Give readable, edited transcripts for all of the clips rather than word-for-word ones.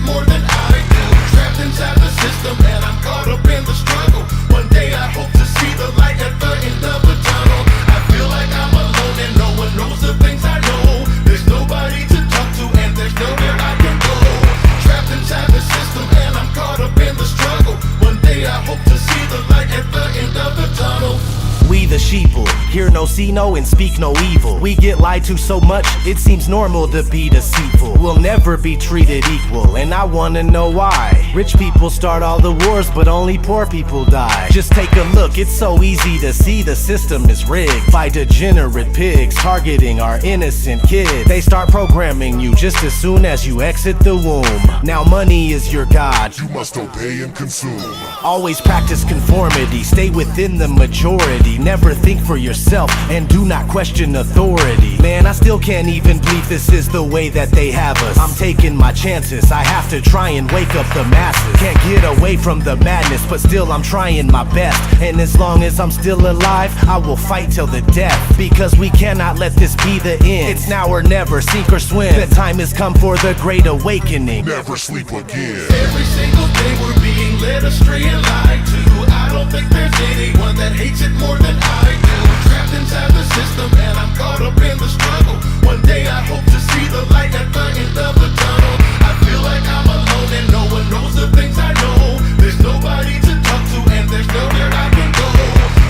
more than I do. Trapped inside the system and I'm caught up in the struggle. One day I hope to see the light at the end of the tunnel. I feel like I'm alone and no one knows the things I know. There's nobody to talk to and there's nowhere I can go. Trapped inside the system and I'm caught up in the struggle. One day I hope to see the light at the end of the tunnel. We the sheeple, hear no, see no, and speak no evil. We get lied to so much, it seems normal to be deceitful. We'll never be treated equal, and I wanna know why. Rich people start all the wars, but only poor people die. Just take a look, it's so easy to see the system is rigged by degenerate pigs targeting our innocent kids. They start programming you just as soon as you exit the womb. Now money is your god, you must obey and consume. Always practice conformity, stay within the majority. Never think for yourself and do not question authority. Man, I still can't even believe this is the way that they have us. I'm taking my chances, I have to try and wake up the masses. Can't get away from the madness, but still I'm trying my best. And as long as I'm still alive, I will fight till the death. Because we cannot let this be the end. It's now or never, sink or swim. The time has come for the great awakening. Never sleep again. Every single day we're being led astray and lied to. I don't think there's anyone that hates it more than I do. Trapped inside the system and I'm caught up in the struggle. One day I hope to see the light at the end of the tunnel. I feel like I'm alone and no one knows the things I know. There's nobody to talk to and there's nowhere I can go.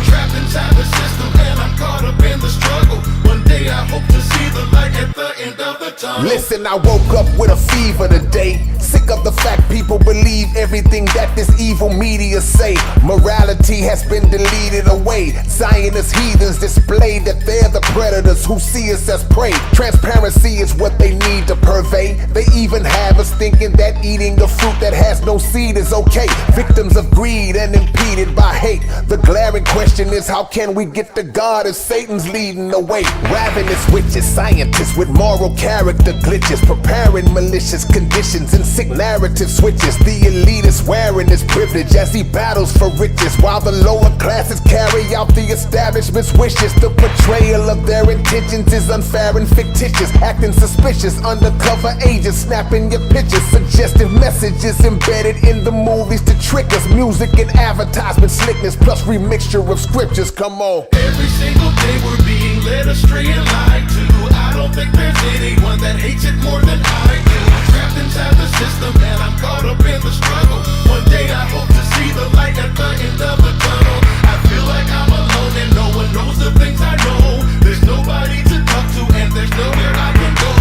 Trapped inside the system and I'm caught up in the struggle. One day I hope to see the light at the end of the tunnel. Listen, I woke up with a fever today. Sick of the fact people believe everything that this evil media say. Morality has been deleted away. Zionist heathens display that they're the predators who see us as prey. Transparency is what they need to purvey. They even have us thinking that eating a fruit that has no seed is okay. Victims of greed and impeded by hate. The glaring question is, how can we get to God if Satan's leading the way? Ravenous witches, scientists with moral character glitches, preparing malicious conditions and sick narrative switches. The elite is wearing his privilege as he battles for riches, while the lower classes carry out the establishment's wishes. The portrayal of their intentions is unfair and fictitious, acting suspicious. Undercover agents snapping your pictures, suggestive messages embedded in the movies to trick us. Music and advertisement slickness plus remixture of scriptures. Come on. Every single day we're being led astray and lied to. I don't think there's anyone that hates it more than I do. Trapped inside the system and I'm caught up in the struggle. One day I hope to see the light at the end of the tunnel. I feel like I'm alone and no one knows the things I know. There's nobody to talk to and there's nowhere I can go.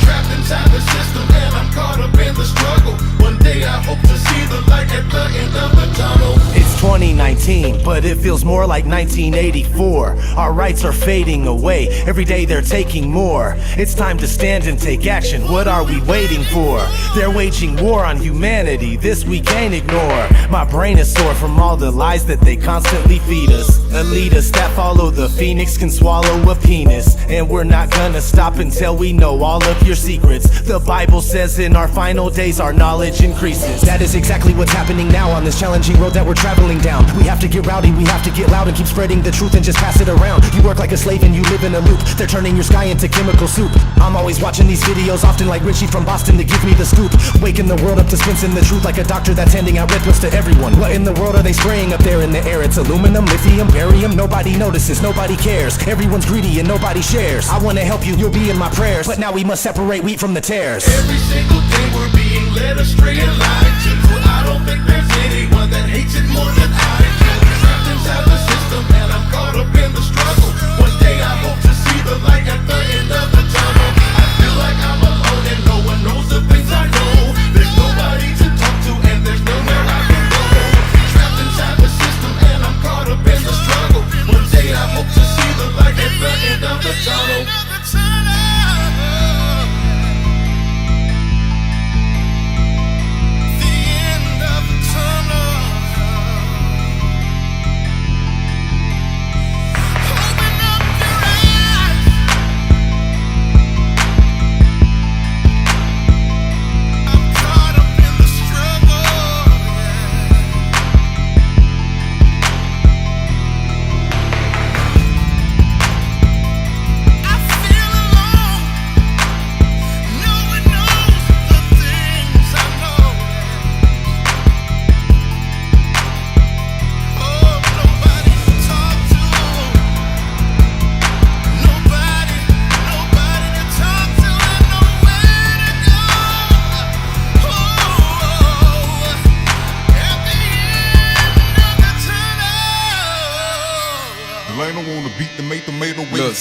Trapped inside the system and I'm caught up in the struggle. One day I hope to see the light at the end of the tunnel. It's 2019, but it feels more like 1984. Our rights are fading away, every day they're taking more. It's time to stand and take action, what are we waiting for? They're waging war on humanity, this we can't ignore. My brain is sore from all the lies that they constantly feed us. Elitists that follow the phoenix can swallow a penis. And we're not gonna stop until we know all of your secrets. The Bible says in our final days our knowledge increases. That is exactly what's happening now on this challenging road that we're traveling down. We have to get rowdy, we have to get loud and keep spreading the truth and just pass it around. You work like a slave and you live in a loop. They're turning your sky into chemical soup. I'm always watching these videos, often like Richie from Boston to give me the scoop. Waking the world up, dispensing the truth like a doctor that's handing out red pills to everyone. What in the world are they spraying up there in the air? It's aluminum, lithium, barium. Nobody notices, nobody cares. Everyone's greedy and nobody shares. I wanna help you, you'll be in my prayers. But now we must separate wheat from the tares. Every single day we're being led astray and lied to. I don't think there's anyone that hates it more than I do. Trapped inside the system and I'm caught up in the struggle. One day I hope to see the light at the end of the tunnel. I feel like I'm alone and no one knows the things I know. There's nobody to talk to and there's nowhere I can go. Trapped inside the system and I'm caught up in the struggle. One day I hope to see the light at the end of the tunnel.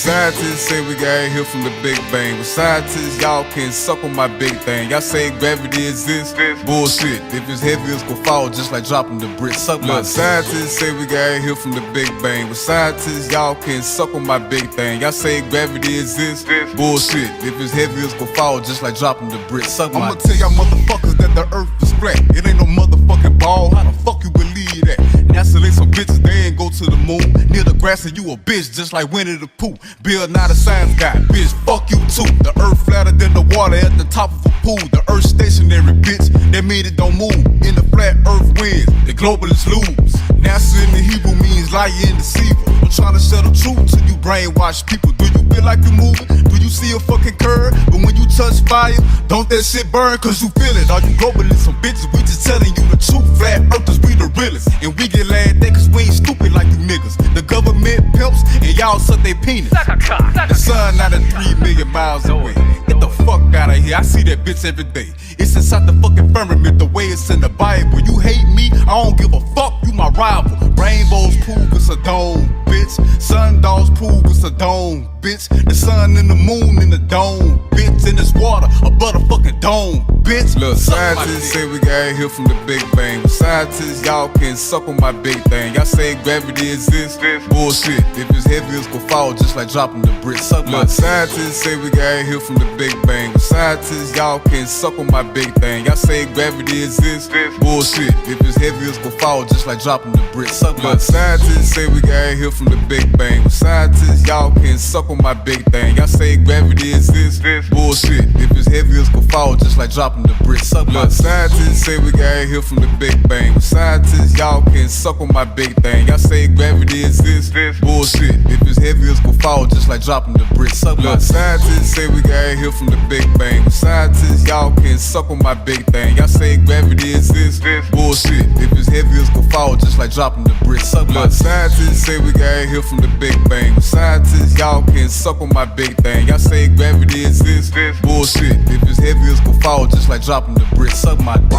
scientists say we got here from the Big Bang. But scientists, y'all can suck on my big thing. Y'all say gravity exists? Bullshit. If it's heavy, it's gon' fall just like dropping the bricks. Suck my dick. Scientists say we got here from the Big Bang. But scientists, y'all can suck on my big thing. Y'all say gravity exists? Bullshit. If it's heavy, it's gon' fall just like dropping the bricks. Suck my dick. I'ma tell y'all motherfuckers that the earth is flat. It ain't no motherfucking ball. How the fuck you believe that? NASA ain't some bitches, they ain't go to the moon. Near the grass and you a bitch just like Winnie the Pooh. Bill not a science guy, bitch, fuck you too. The earth flatter than the water at the top of a pool. The earth stationary, bitch, that mean it don't move. In the flat earth wins, the globalists lose. NASA in the Hebrew means liar and deceiver. I'm trying to tell the truth till you brainwash people. Do you feel like you moving? Do you see a fucking curve? But when you touch fire, don't that shit burn? Cause you feel it. All you globalists some bitches, we just telling you the truth. Flat earthers, we the realest. And we get laughed at cause we ain't stupid like you niggas. The government pimps and y'all suck they penis. The sun not 3 million miles away. Get the fuck out of here, I see that bitch every day. It's inside the fucking firmament, the way it's in the Bible. You hate me, I don't give a fuck, you my rival. Rainbows prove it's a dome, bitch. Sun dogs prove it's a dome, bitch. The sun and the moon in the dome, bitch. In this water, a butterfucking dome, bitch. Look, scientists say we got here from the Big Bang. But scientists, y'all can suck on my big thing. Y'all say gravity exists? Bullshit. If it's heavy, it's gon' fall just like dropping the bricks. Suck my dick. Scientists say we got here from the Big Bang. But scientists, y'all can suck on my big thing. Y'all say gravity exists? Bullshit. If it's heavy, it's gon' fall just like dropping the bricks. Suck my dick. Scientists say we got here from the Big Bang. But scientists, y'all can suck on my big thing. Y'all say gravity exists? Bullshit. If it's heavy, it's gon' fall just like dropping the bricks. Suck my dick. Scientists say we got here from the Big Bang. But scientists, y'all can suck on my big thing. Y'all say gravity exists? Bullshit. If it's heavy, it's gon' fall just like dropping the bricks. Suck my dick. Scientists say we got here from the Big Bang. But scientists, y'all can suck on my big thing. Y'all say gravity exists? Bullshit. If it's heavy, it's gon' fall just like dropping the bricks. Suck my dick. Scientists say we got here from the Big Bang. But scientists, y'all can suck on my big thing. Y'all say gravity exists? Bullshit. If it's heavy, it's gon' fall just like dropping the bricks. Suck my dick.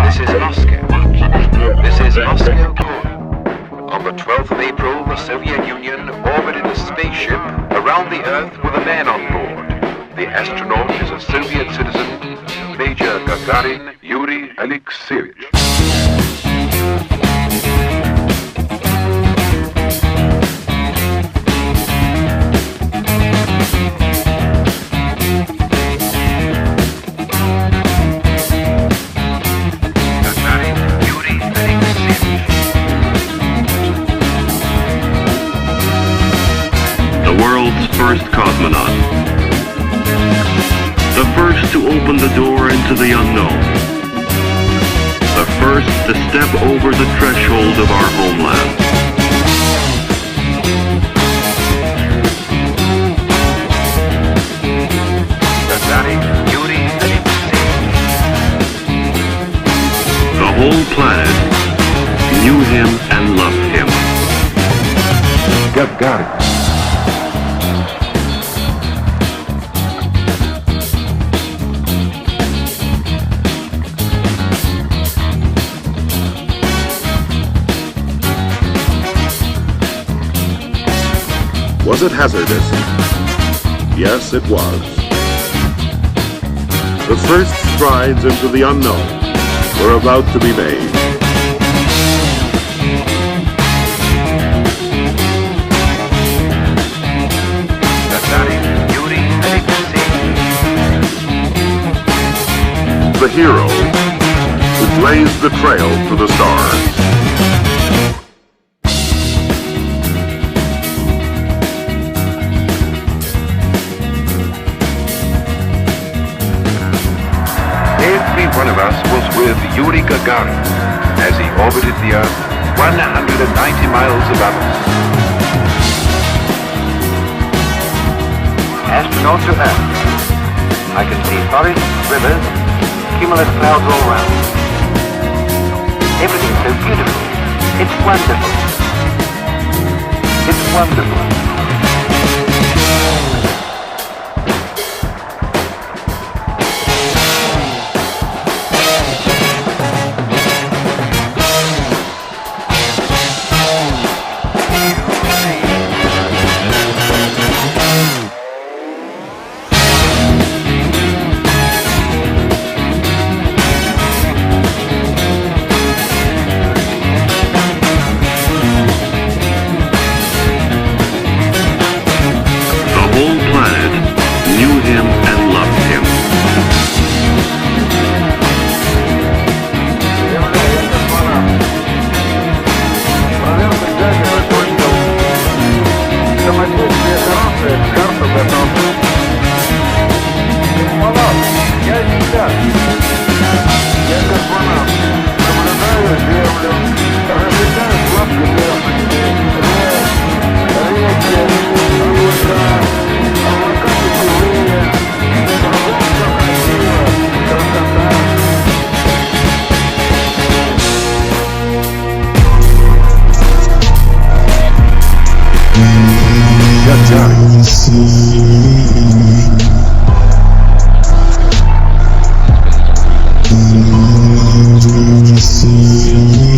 This is Moscow. This is Moscow Core. On the 12th of April, the Soviet Union orbited a spaceship around the Earth with a man on board. The astronaut is a Soviet citizen, Major Gagarin Yuri Alexeyevich. First cosmonaut. The first to open the door into the unknown. The first to step over the threshold of our homeland. The whole planet knew him and loved him. Gagarin. Was it hazardous? Yes, it was. The first strides into the unknown were about to be made. The hero who blazed the trail to the stars. Every one of us was with Yuri Gagarin as he orbited the Earth 190 miles above us. Astronaut to Earth. I can see forests, rivers, cumulus clouds all around. Everything's so beautiful. It's wonderful. It's wonderful.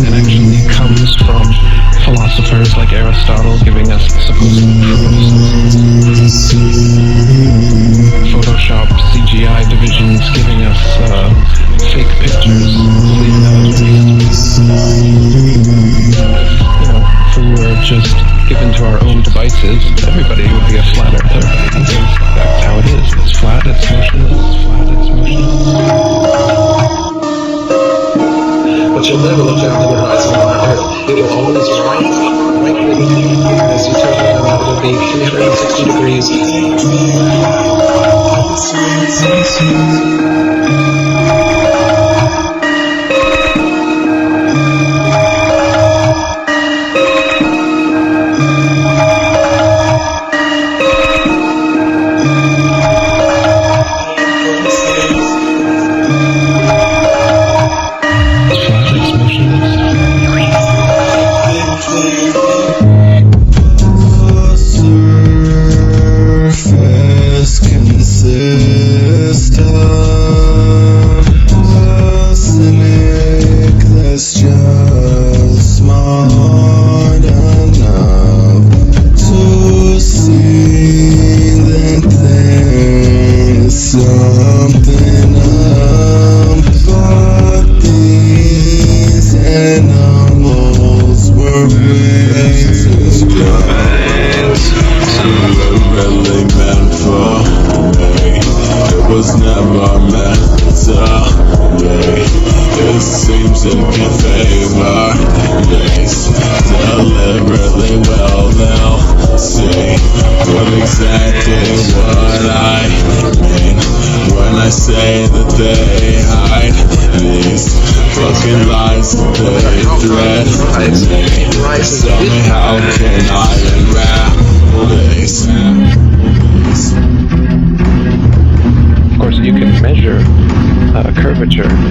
It actually comes from philosophers like Aristotle giving us supposed proofs. Photoshop CGI divisions giving us fake pictures. If we were just given to our own devices, everybody would be a flat earther. That's how it is. It's flat, it's motionless, it's flat, it's motionless. But you'll never look down to the horizon on Earth. It'll always right with you. As you turn around, it'll be 360 degrees.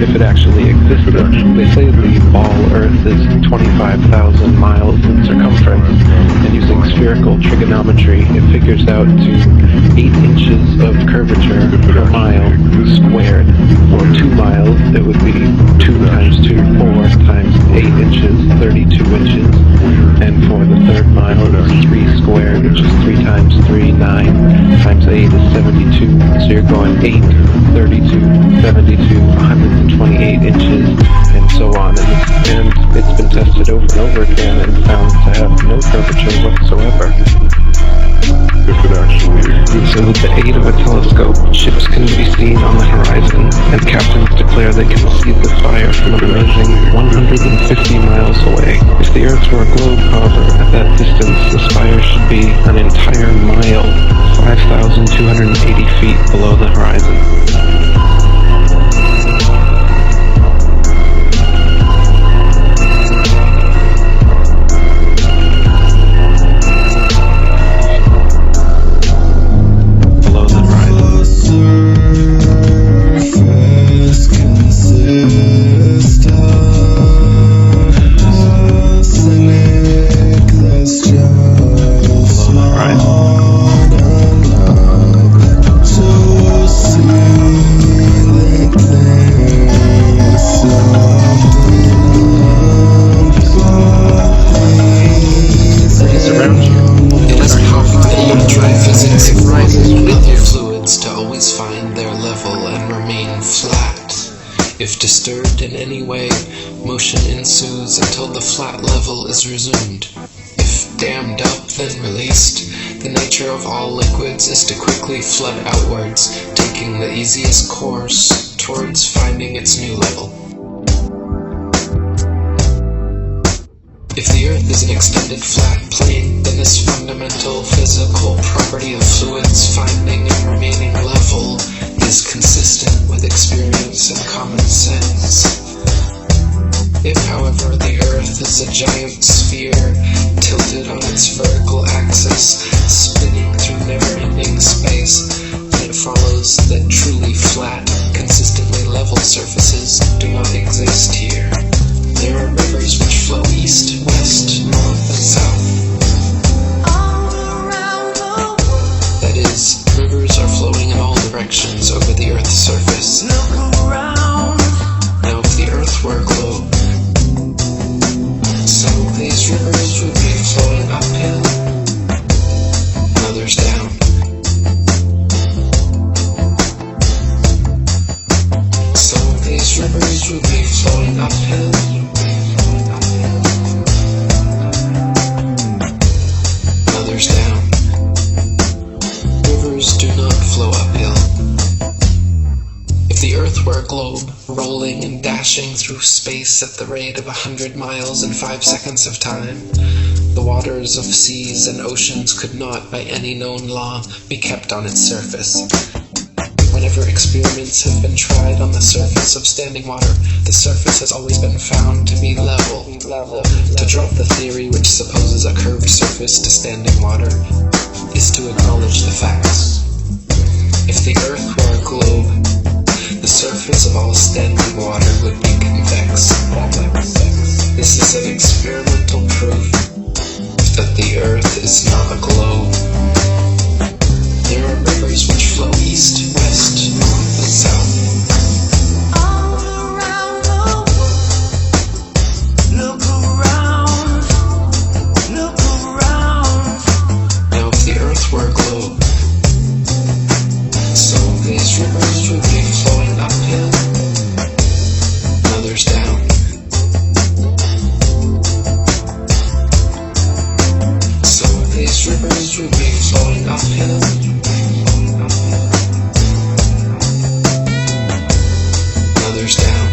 If it actually existed. They say the ball Earth is 25,000 miles in circumference, and using spherical trigonometry, it figures out to 8 inches of curvature per mile squared. For 2 miles, it would be 2 times 2, 4 times 8 inches, 32 inches. And for the third mile, it's 3 squared, which is 3 times 3, 9 times 8 is 72. So you're going 8, 32, 72, 128 inches, and so on. And it's been tested over and over again and found to have no curvature whatsoever. If it actually exists. So with the aid of a telescope, ships can be seen on the horizon, and captains declare they can see the fire from an amazing 150 miles away. If the Earth were a globe, however, at that distance, the spire should be an entire mile, 5,280 feet below the horizon. If disturbed in any way, motion ensues until the flat level is resumed. If dammed up, then released, the nature of all liquids is to quickly flood outwards, taking the easiest course towards finding its new level. If the Earth is an extended flat plane, then this fundamental physical property of fluids finding and remaining level is consistent with with experience and common sense. If, however, the Earth is a giant sphere, tilted on its vertical axis, spinning through never-ending space, then it follows that truly flat, consistently level surfaces do not exist here. There are rivers which flow east, west, north, and south. That is, rivers are flowing in all directions over the Earth's surface. Now, if the Earth were a globe, some of these rivers would be flowing uphill, and others down. Some of these rivers would be flowing uphill, and others down. Rivers do not flow uphill. If the Earth were a globe, rolling and dashing through space at the rate of 100 miles in 5 seconds of time, the waters of seas and oceans could not, by any known law, be kept on its surface. Whenever experiments have been tried on the surface of standing water, the surface has always been found to be level. To drop the theory which supposes a curved surface to standing water is to acknowledge the facts. If the Earth were a globe, the surface of all standing water would be convex. This is an experimental proof that the Earth is not a globe. There are rivers which flow east, west, north, and south. Now, if the Earth were a globe, some of these rivers would be flowing uphill, and others down. Some of these rivers would be flowing uphill, and others down.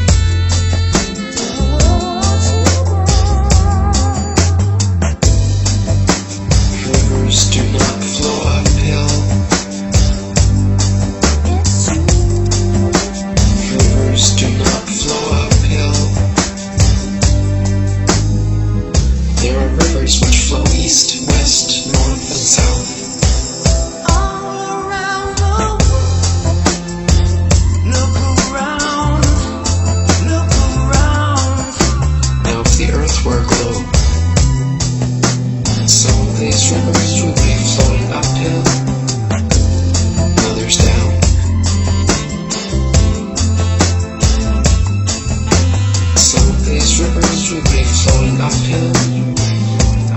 Rivers do not flow uphill. Rivers do not flow uphill. There are rivers which flow east, west, north, and south. Now, if the Earth were a globe, some of these rivers would be flowing uphill, and others down. Some of these rivers would be flowing uphill, and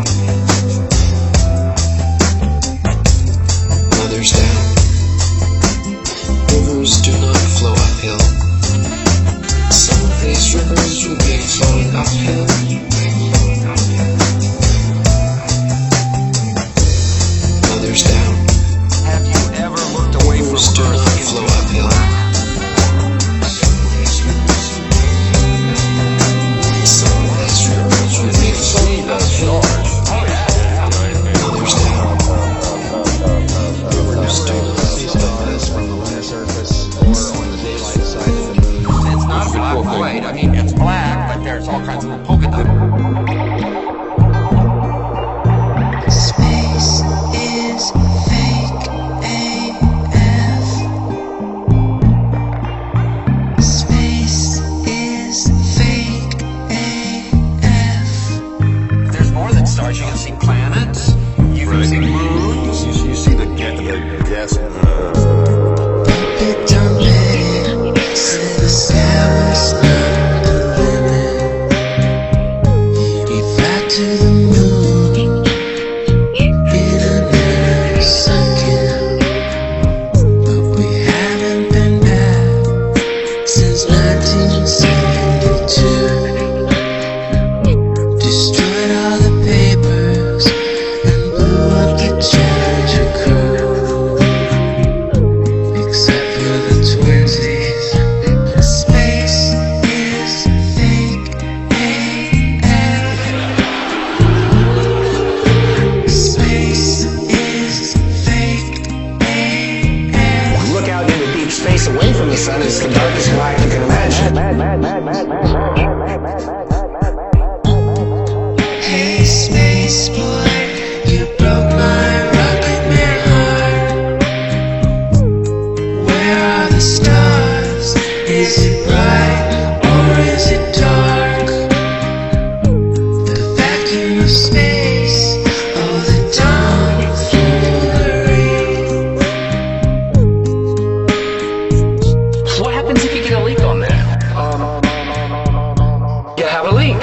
others down. Rivers do not flow uphill. Some of these rivers would be flowing uphill, and others down. Have you ever looked away from Rivers do not flow uphill. Some of these rivers would be flowing uphill, and others down. Rivers do not flow uphill. It's not black and white. I mean, it's black, but there's all kinds of polka dots. Space is fake AF. Space is fake AF. There's more than stars. You can see planets. You can see moons. You see the gas. It don't matter. Say the sky was not the limit. We fly to the moon in another second, but we haven't been back since 1972. Destroyed all the papers and blew up the Challenger crew. sun is the darkest black you can imagine. Hey, space boy, you broke my rocket man heart. Where are the stars? Is it bright or is it dark? The vacuum of space, oh the tomfoolery. What happens if you get a leak on that? You have a leak.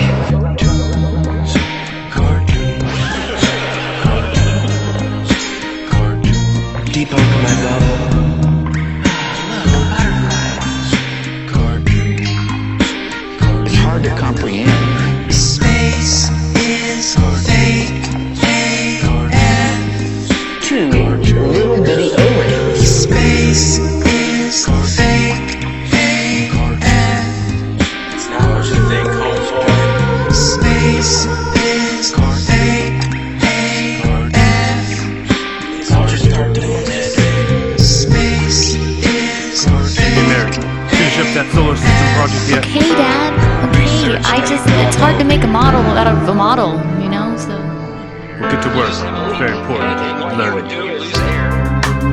Deep under my bubble. It's hard to comprehend. Space is fake AF. Two little bitty O-rings. Space is fake AF. It's not what you think, homeboy. Space is fake AF. I'll just start doing this. Space is fake. Finish up that solar system project yet? Okay, Dad. Okay. It's hard to make a model out of a model, you know, so. We'll get to work. It's very important. Learning.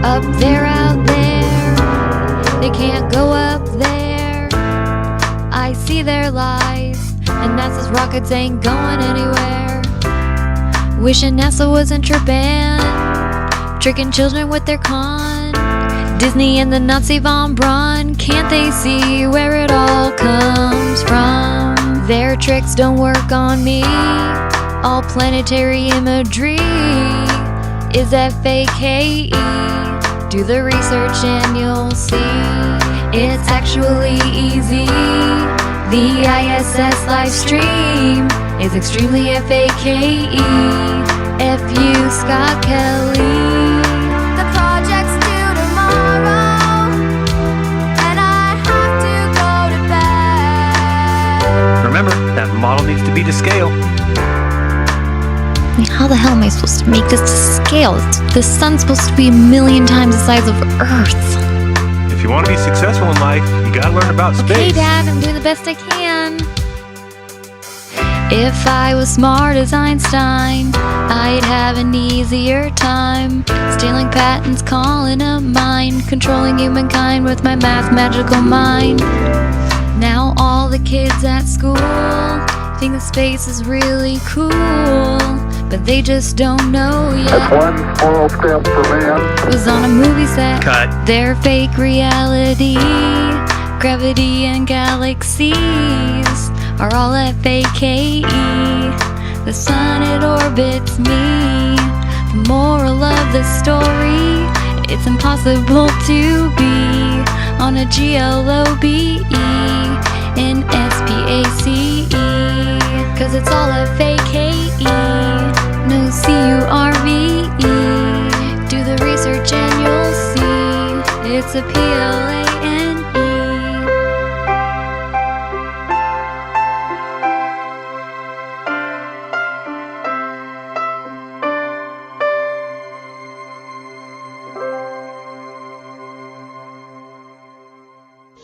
Up there, out there. They can't go up there. I see their lies. And NASA's rockets ain't going anywhere. Wishing NASA wasn't tripping. Tricking children with their con. Disney and the Nazi von Braun. Can't they see where it all comes from? Their tricks don't work on me. All planetary imagery is FAKE. Do the research and you'll see it's actually easy. The ISS live stream is extremely FAKE. F.U. Scott Kelly. The project's due tomorrow, and I have to go to bed. Remember, that model needs to be to scale. I mean, how the hell am I supposed to make this to scale? The sun's supposed to be 1,000,000 times the size of Earth. If you want to be successful in life, you gotta learn about space. Okay, Dad, I'm doing the best I can. If I was smart as Einstein, I'd have an easier time stealing patents, calling them mine, controlling humankind with my math magical mind. Now all the kids at school think that space is really cool, but they just don't know yet. That's one small step for man. Was on a movie set. Cut. Their fake reality, gravity and galaxies are all FAKE. The sun, it orbits me. The moral of the story, it's impossible to be on a GLOBE in SPACE, 'cause it's all FAKE. No CURVE. Do the research and you'll see it's a PLANE.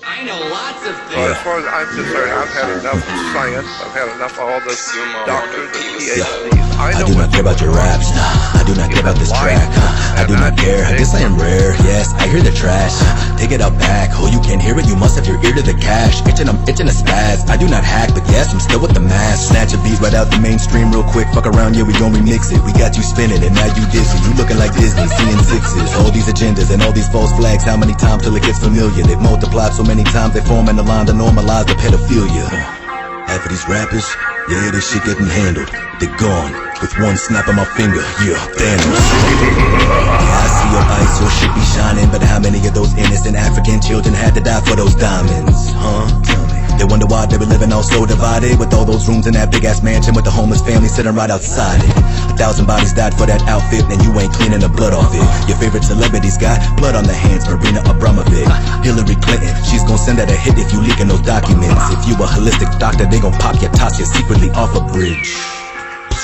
I know lots of things. Well, as far as I'm concerned, I've had enough science. I've had enough of all this doctors and PhDs. I do not care about your raps, nah. I do not care about this track, I do not care. I guess I am rare, yes, I hear the trash. Take it out back, oh you can't hear it, you must have your ear to the cash. I'm itching a spaz, I do not hack, but yes, I'm still with the mask. Snatch a beat right out the mainstream real quick, fuck around, yeah, we gon' remix it. We got you spinning and now you dizzy, you looking like Disney, seeing sixes. All these agendas and all these false flags, how many times till it gets familiar? They've multiplied so many times, they form in a line to normalize the pedophilia. Half of these rappers, yeah, this shit getting handled. They're gone, with one snap of my finger, yeah, Thanos. Yeah, I see your eyes, your shit be shining, but how many of those innocent African children had to die for those diamonds, huh? Tell me. They wonder why they were living all so divided, with all those rooms in that big ass mansion with the homeless family sitting right outside it. 1,000 bodies died for that outfit, and you ain't cleaning the blood off it. Your favorite celebrities got blood on their hands, Marina Abramovic. Hillary Clinton, she's gon' send out a hit if you leaking those documents. If you a holistic doctor, they gon' pop your Tasha secretly off a bridge.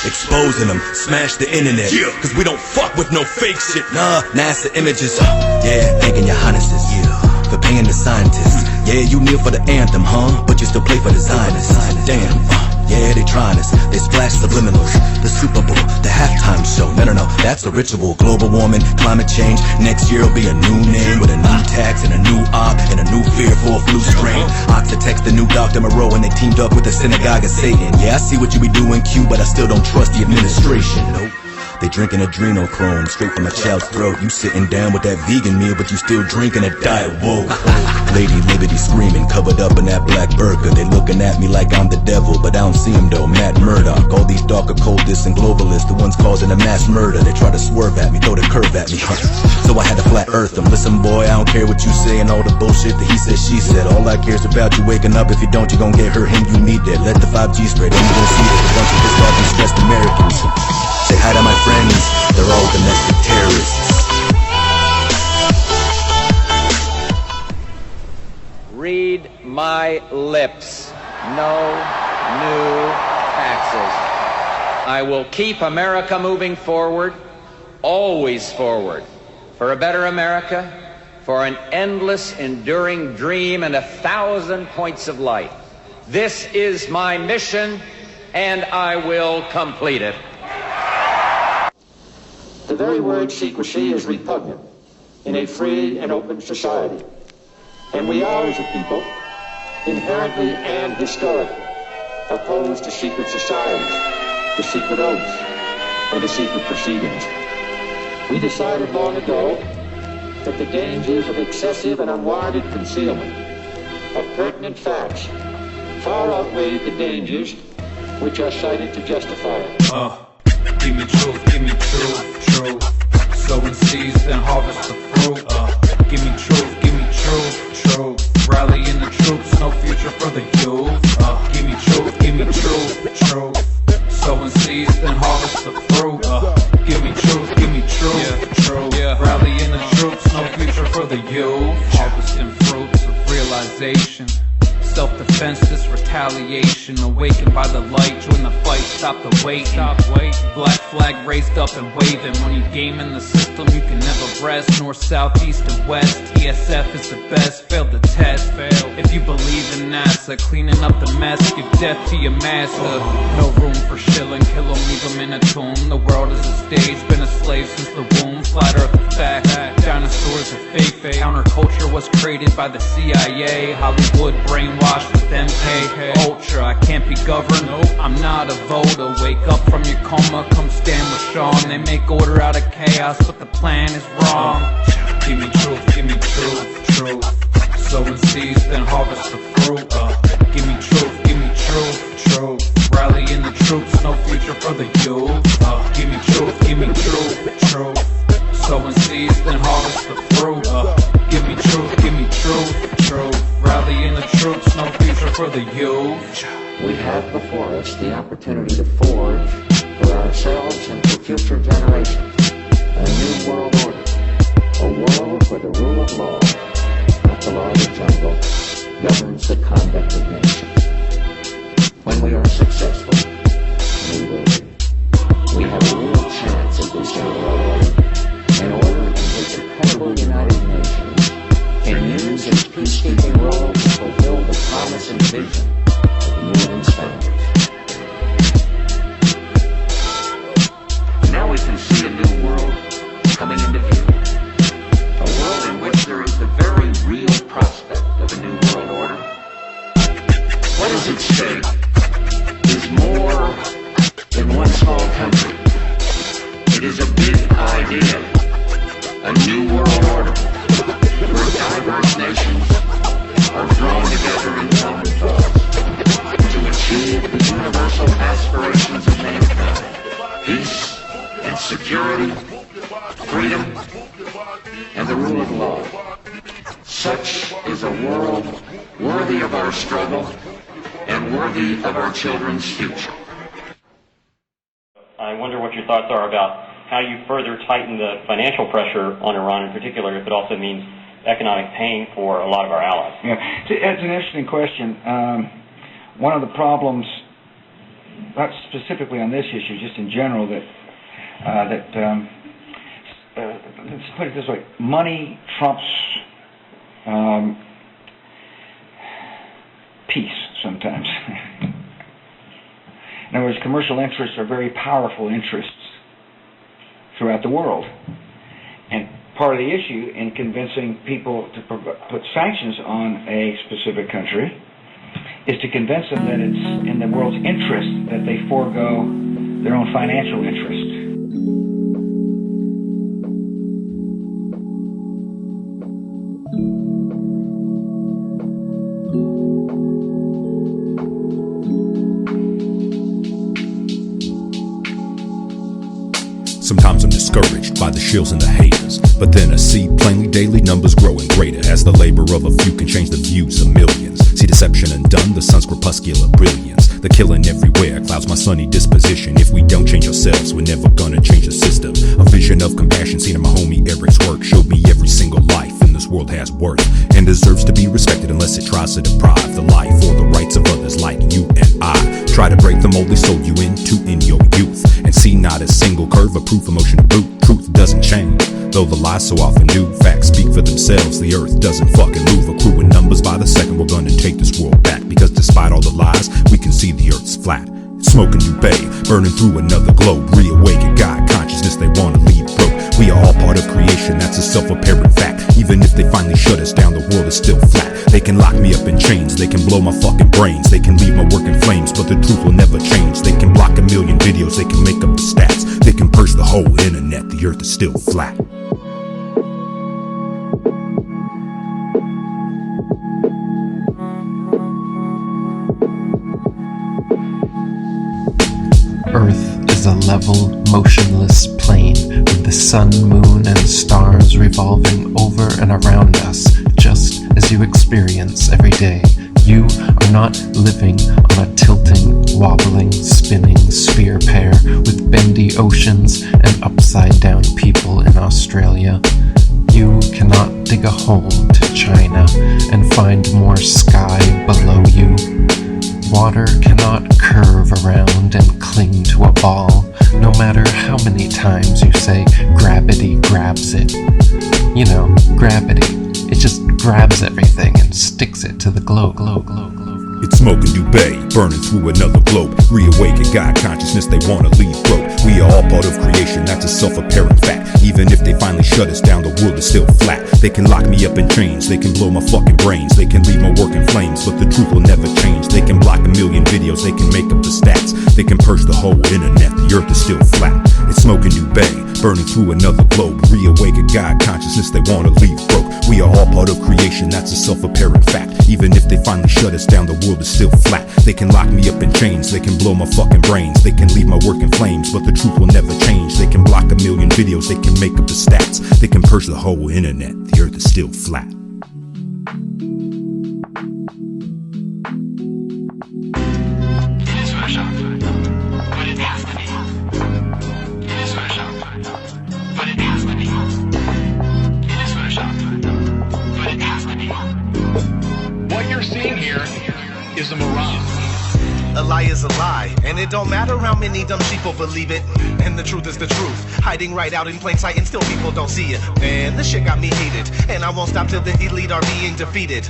Exposing them, smash the internet, cause we don't fuck with no fake shit. Nah, NASA images, yeah, thanking your highnesses, yeah, for paying the scientists. Yeah, you kneel for the anthem, huh? But you still play for the Zionists. Damn, yeah, they trying us. They splash subliminals. The Super Bowl, the halftime show. No, that's a ritual. Global warming, climate change. Next year will be a new name with a new tax and a new op and a new fear for a flu strain. Oxitex, the new Dr. Moreau, and they teamed up with the synagogue of Satan. Yeah, I see what you be doing, Q, but I still don't trust the administration. Nope. They drinking adrenochrome straight from a child's throat. You sitting down with that vegan meal, but you still drinking a diet woke. Lady Liberty screaming, covered up in that black burqa. They looking at me like I'm the devil, but I don't see him though. Matt Murdock, all these dark occultists and globalists, the ones causing a mass murder. They try to swerve at me, throw the curve at me. So I had to flat earth them. Listen, boy, I don't care what you say and all the bullshit that he said, she said. All I care is about you waking up. If you don't, you gon' get her, him, you need that. Let the 5G spread, and you gon' see that a bunch of pissed off and stressed Americans. Say hi to my friends, they're all domestic terrorists. Read my lips. No new taxes. I will keep America moving forward, always forward, for a better America, for an endless, enduring dream and 1,000 points of light. This is my mission, and I will complete it. The very word secrecy is repugnant in a free and open society. And we are, as a people, inherently and historically opposed to secret societies, to secret oaths, and to secret proceedings. We decided long ago that the dangers of excessive and unwarranted concealment of pertinent facts far outweighed the dangers which are cited to justify it. Give me truth, truth. Sowing seeds, then harvest the fruit. Give me truth, truth. Rallying the troops, no future for the youth. Give me truth, truth. Sowing seeds, then harvest the fruit. Give me truth, yeah. Rallying the troops, no future for the youth. Harvesting fruits of realization. Self-defense, this retaliation. Awakened by the light, join the fight, stop the wait. Black flag raised up and waving. When you game in the system, you can never rest. North, south, east, and west. TSF is the best, failed the test. If you believe in NASA, cleaning up the mess, give death to your master. No room for shilling, kill them, leave them in a tomb. The world is a stage, been a slave since the womb. Flat earth a fact, dinosaurs are fake. Counterculture was created by the CIA. Hollywood brainwashed with MK Ultra. I can't be governed, I'm not a voter. Wake up from your coma, come stand with Sean. They make order out of chaos, but the plan is wrong. Give me truth, truth. Sowing seeds, then harvest the fruit. Give me truth. Rallying the troops, no future for the youth. Give me truth, truth. Sowing seeds, then harvest the fruit. Give me truth. Rallying the troops, no future for the youth. We have before us the opportunity to forge for ourselves and for future generations a new world order. A world where the rule of law, not the law of the jungle, governs the conduct of nations. When we are successful, we will be. We have a real chance at this new world order, an order in which a credible United Nations can use its peacekeeping role to fulfill the promise and vision of the UN standards. Now we can see a new world coming into view. A world in which there is the very real prospect of a new world order. What is at stake is more than one small country. It is a big idea, a new world order, where diverse nations are drawn together in common cause to achieve the universal aspirations of mankind: peace and security, freedom, and the rule of law. Such is a world worthy of our struggle and worthy of our children's future. I wonder what your thoughts are about how you further tighten the financial pressure on Iran in particular, if it also means economic pain for a lot of our allies. Yeah, it's an interesting question. One of the problems, not specifically on this issue, just in general, let's put it this way: money trumps peace sometimes. In other words, commercial interests are very powerful interests throughout the world. And part of the issue in convincing people to put sanctions on a specific country is to convince them that it's in the world's interest that they forego their own financial interest. Sometimes I'm discouraged by the shills and the haters, but then I see plainly daily numbers growing greater as the labor of a few can change the views of millions. See deception undone, the sun's crepuscular brilliance. The killing everywhere clouds my sunny disposition. If we don't change ourselves, we're never gonna change the system. A vision of compassion seen in my homie Eric's work showed me every single life in this world has worth and deserves to be respected unless it tries to deprive the life or the rights of others like you and I. Try to break the mold they sold you into in your youth and see not a single curve of proof, emotion to boot. Truth doesn't change, though the lies so often do. Facts speak for themselves, the earth doesn't fucking move. Accruing numbers by the second, we're gonna take this world back. Because despite all the lies, we can see the earth's flat. Smoking new bay, burning through another globe. Reawaken God consciousness, they wanna leave broke. We are all part of creation, that's a self-apparent fact. Even if they finally shut us down, the world is still flat. They can lock me up in chains, they can blow my fucking brains. They can leave my work in flames, but the truth will never change. They can block a million videos, they can make up the stats. They can purge the whole internet, the earth is still flat. Earth is a level, motionless plane with the sun, moon, and stars revolving over and around us, just as you experience every day. You are not living on a tilting, wobbling, spinning sphere pair with bendy oceans and upside-down people in Australia. You cannot dig a hole to China and find more sky below you. Water cannot curve around and cling to a ball, no matter how many times you say gravity grabs it. You know, gravity. It just grabs everything and sticks it to the globe. It's smoking new bay, burning through another globe. Reawaken God consciousness, they wanna leave broke. We are all part of creation, that's a self-apparent fact. Even if they finally shut us down, the world is still flat. They can lock me up in chains, they can blow my fucking brains. They can leave my work in flames, but the truth will never change. They can block a million videos, they can make up the stats. They can purge the whole internet, the earth is still flat. It's smoking new bay, burning through another globe. Reawaken God consciousness, they wanna leave broke. We are all part of creation, that's a self-apparent fact. Even if they finally shut us down, the world is still flat. They can lock me up in chains, they can blow my fucking brains. They can leave my work in flames, but the truth will never change. They can block a million videos, they can make up the stats. They can purge the whole internet, the earth is still flat. What you're seeing here is a mirage. A lie is a lie, and it don't matter how many dumb people believe it. And the truth is the truth, hiding right out in plain sight, and still people don't see it. Man, this shit got me heated, and I won't stop till the elite are being defeated.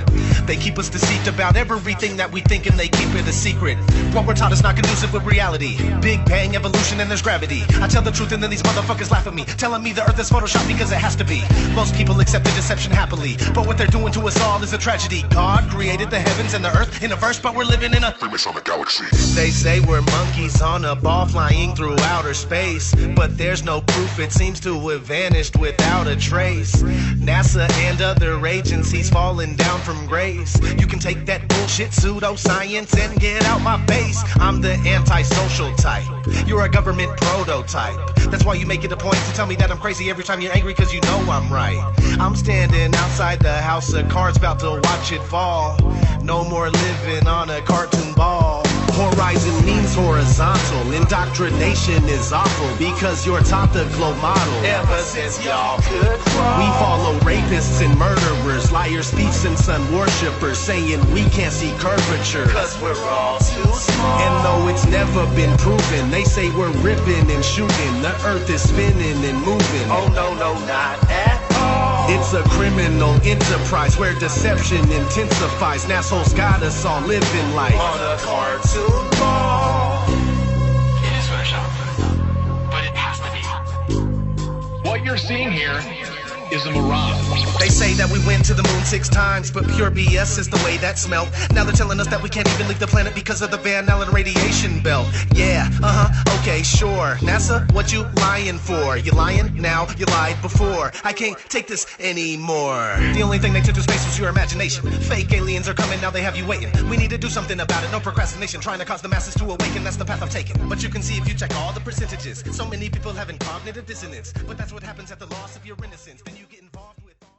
They keep us deceived about everything that we think, and they keep it a secret. What we're taught is not conducive with reality. Big bang, evolution, and there's gravity. I tell the truth, and then these motherfuckers laugh at me, telling me the earth is photoshopped because it has to be. Most people accept the deception happily, but what they're doing to us all is a tragedy. God created the heavens and the earth in a verse, but we're living in a Freemasonic galaxy. They say we're monkeys on a ball flying through outer space, but there's no proof, it seems to have vanished without a trace. NASA and other agencies falling down from grace. You can take that bullshit pseudoscience and get out my face. I'm the antisocial type, you're a government prototype. That's why you make it a point to tell me that I'm crazy every time you're angry, cause you know I'm right. I'm standing outside the house of cards about to watch it fall. No more living on a cartoon ball. Horizon means horizontal. Indoctrination is awful because you're taught the globe model. Ever since y'all could crawl, we follow rapists and murderers, liars, thieves, and sun worshippers, saying we can't see curvature cause we're all too small. And though it's never been proven, they say we're ripping and shooting. The earth is spinning and moving. Oh no, no, not at all. It's a criminal enterprise where deception intensifies. Assholes got us all living life on a cartoon ball. It is Photoshop, but it has to be. What you're seeing here is a mirage. They say that we went to the moon 6 times, but pure BS is the way that smelled. Now they're telling us that we can't even leave the planet because of the Van Allen radiation belt. Yeah, okay, sure. NASA, what you lying for? You lying now, you lied before. I can't take this anymore. The only thing they took to space was your imagination. Fake aliens are coming, now they have you waiting. We need to do something about it, no procrastination. Trying to cause the masses to awaken, that's the path I've taken. But you can see if you check all the percentages. So many people having cognitive dissonance. But that's what happens at the loss of your innocence.